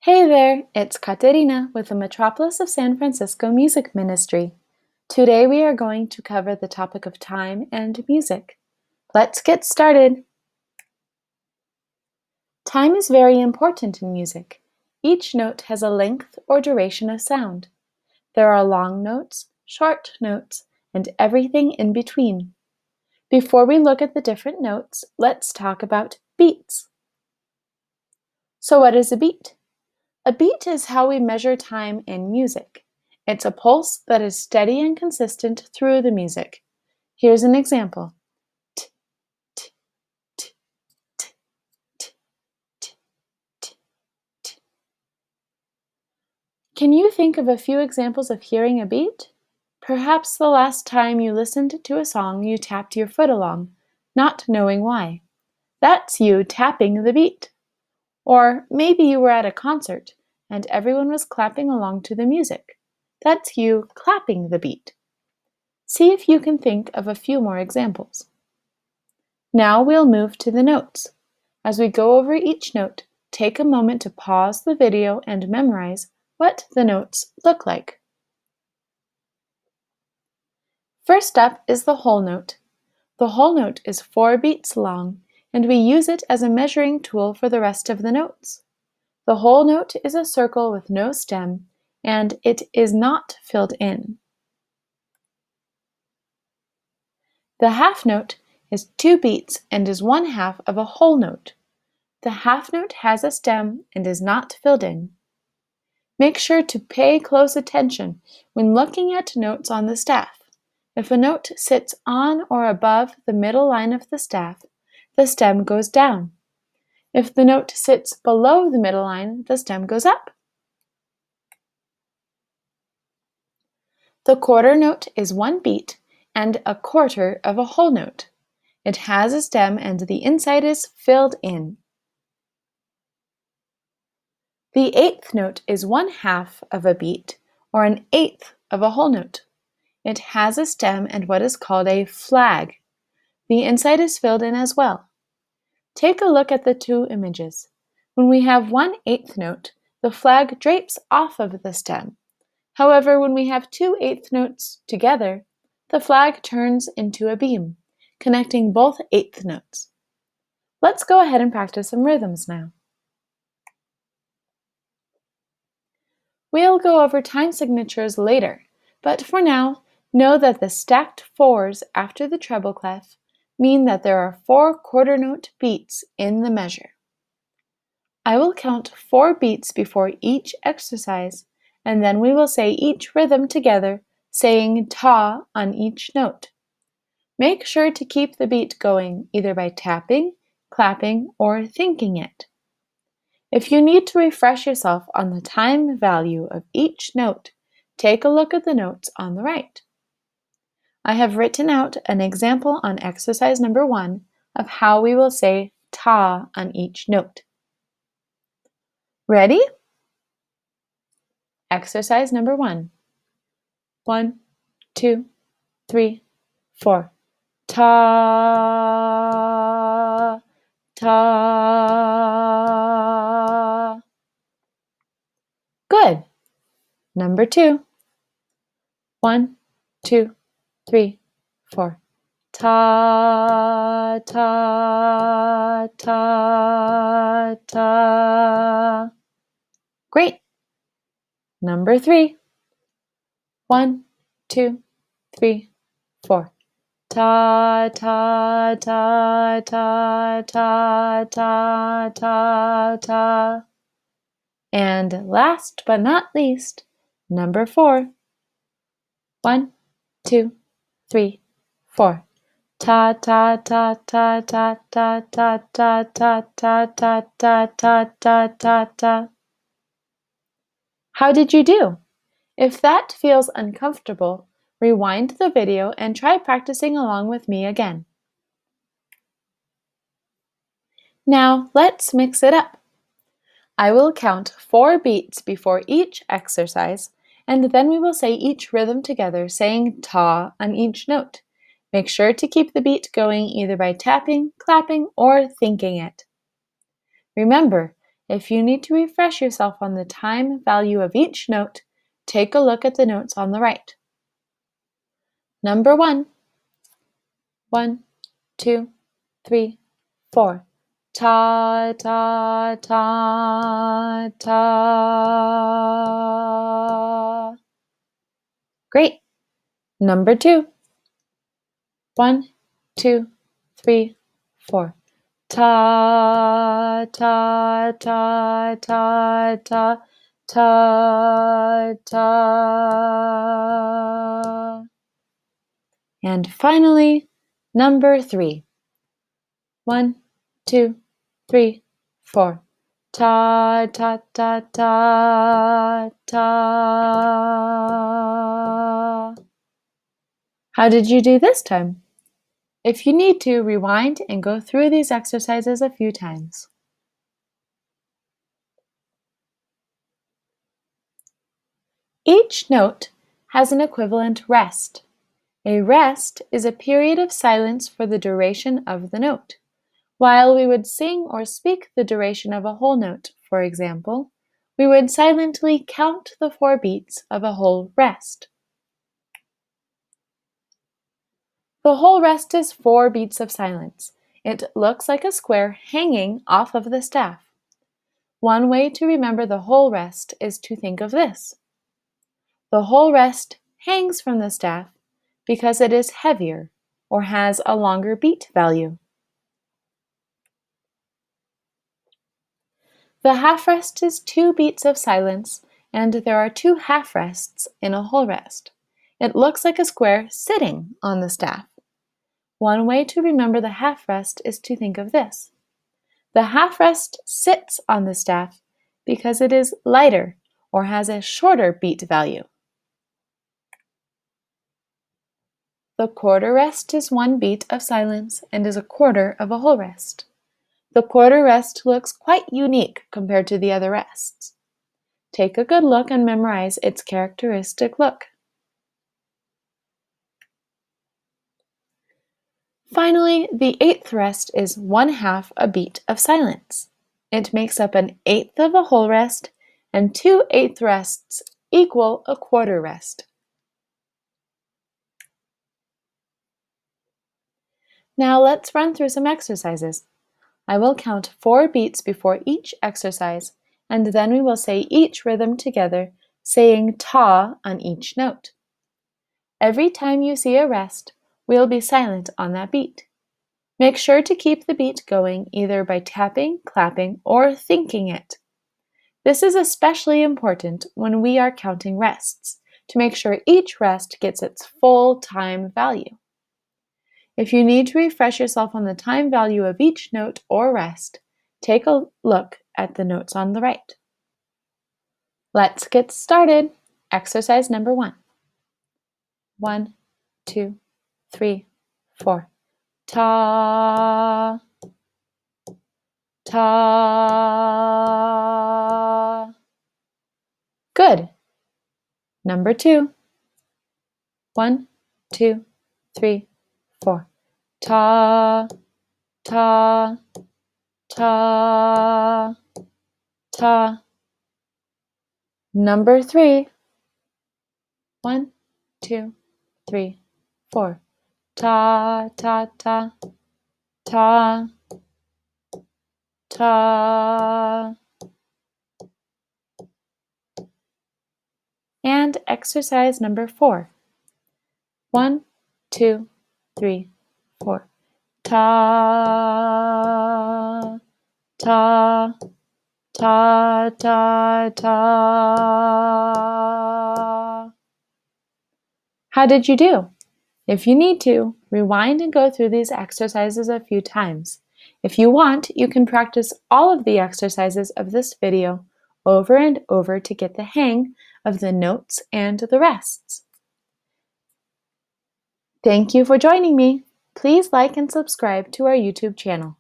Hey there, it's Katerina with the Metropolis of San Francisco Music Ministry. Today we are going to cover the topic of time and music. Let's get started. Time is very important in music. Each note has a length or duration of sound. There are long notes, short notes, and everything in between. Before we look at the different notes, let's talk about beats. So what is a beat? A beat is how we measure time in music. It's a pulse that is steady and consistent through the music. Here's an example. T, t, t, t, t, t, t, t. Can you think of a few examples of hearing a beat? Perhaps the last time you listened to a song, you tapped your foot along, not knowing why. That's you tapping the beat. Or maybe you were at a concert and everyone was clapping along to the music. That's you clapping the beat. See if you can think of a few more examples. Now we'll move to the notes. As we go over each note, take a moment to pause the video and memorize what the notes look like. First up is the whole note. The whole note is 4 beats long, and we use it as a measuring tool for the rest of the notes. The whole note is a circle with no stem, and it is not filled in. The half note is 2 beats and is 1/2 of a whole note. The half note has a stem and is not filled in. Make sure to pay close attention when looking at notes on the staff. If a note sits on or above the middle line of the staff, the stem goes down. If the note sits below the middle line, the stem goes up. The quarter note is 1 beat and a quarter of a whole note. It has a stem and the inside is filled in. The eighth note is 1/2 of a beat, or an eighth of a whole note. It has a stem and what is called a flag. The inside is filled in as well. Take a look at the two images. When we have 1/8 note, the flag drapes off of the stem. However, when we have 2/8 notes together, the flag turns into a beam, connecting both eighth notes. Let's go ahead and practice some rhythms now. We'll go over time signatures later, but for now, know that the stacked 4s after the treble clef mean that there are 4 quarter note beats in the measure. I will count 4 beats before each exercise, and then we will say each rhythm together, saying ta on each note. Make sure to keep the beat going either by tapping, clapping, or thinking it. If you need to refresh yourself on the time value of each note, take a look at the notes on the right. I have written out an example on exercise number 1 of how we will say ta on each note. Ready? Exercise number 1. 1, 2, 3, 4. Ta, ta. Good. Number 2. 1, 2, 3, 4. Ta, ta, ta, ta. Great. Number 3. 1, 2, 3, 4. Ta, ta, ta, ta, ta, ta, ta, ta. And last but not least, number 4. 1, 2, 3, 4. Ta, ta, ta, ta, ta, ta, ta, ta, ta, ta, ta, ta, ta, ta, ta, ta. How did you do? If that feels uncomfortable, rewind the video and try practicing along with me again. Now, let's mix it up. I will count 4 beats before each exercise, and then we will say each rhythm together, saying ta on each note. Make sure to keep the beat going either by tapping, clapping, or thinking it. Remember, If you need to refresh yourself on the time value of each note, take a look at the notes on the right. Number 1. 1, 2, 3, 4. Ta, ta, ta, ta. Great. Number 2. 1, 2, 3, 4. Ta, ta, ta, ta, ta, ta, ta. And finally, number 3. 1, 2, 3, 4. Ta, ta, ta, ta, ta. How did you do this time? If you need to, rewind and go through these exercises a few times. Each note has an equivalent rest. A rest is a period of silence for the duration of the note. While we would sing or speak the duration of a whole note, for example, we would silently count the 4 beats of a whole rest. The whole rest is 4 beats of silence. It looks like a square hanging off of the staff. One way to remember the whole rest is to think of this. The whole rest hangs from the staff because it is heavier or has a longer beat value. The half rest is 2 beats of silence, and there are 2 half rests in a whole rest. It looks like a square sitting on the staff. One way to remember the half rest is to think of this. The half rest sits on the staff because it is lighter or has a shorter beat value. The quarter rest is 1 beat of silence and is a quarter of a whole rest. The quarter rest looks quite unique compared to the other rests. Take a good look and memorize its characteristic look. Finally, the 8th rest is 1/2 a beat of silence. It makes up an 1/8 of a whole rest, and 2 8th rests equal a quarter rest. Now let's run through some exercises. I will count 4 beats before each exercise, and then we will say each rhythm together, saying ta on each note. Every time you see a rest, we'll be silent on that beat. Make sure to keep the beat going either by tapping, clapping, or thinking it. This is especially important when we are counting rests, to make sure each rest gets its full time value. If you need to refresh yourself on the time value of each note or rest, take a look at the notes on the right. Let's get started. Exercise number 1. 1, 2, 3, 4. Ta, ta. Good. Number 2. 1, 2, 3, 4. Ta, ta, ta, ta. Number 3. 1, 2, 3, 4. Ta, ta, ta, ta, ta. And exercise number 4. 1, 2, 3, 4. Ta, ta, ta, ta, ta. How did you do? If you need to, rewind and go through these exercises a few times. If you want, you can practice all of the exercises of this video over and over to get the hang of the notes and the rests. Thank you for joining me. Please like and subscribe to our YouTube channel.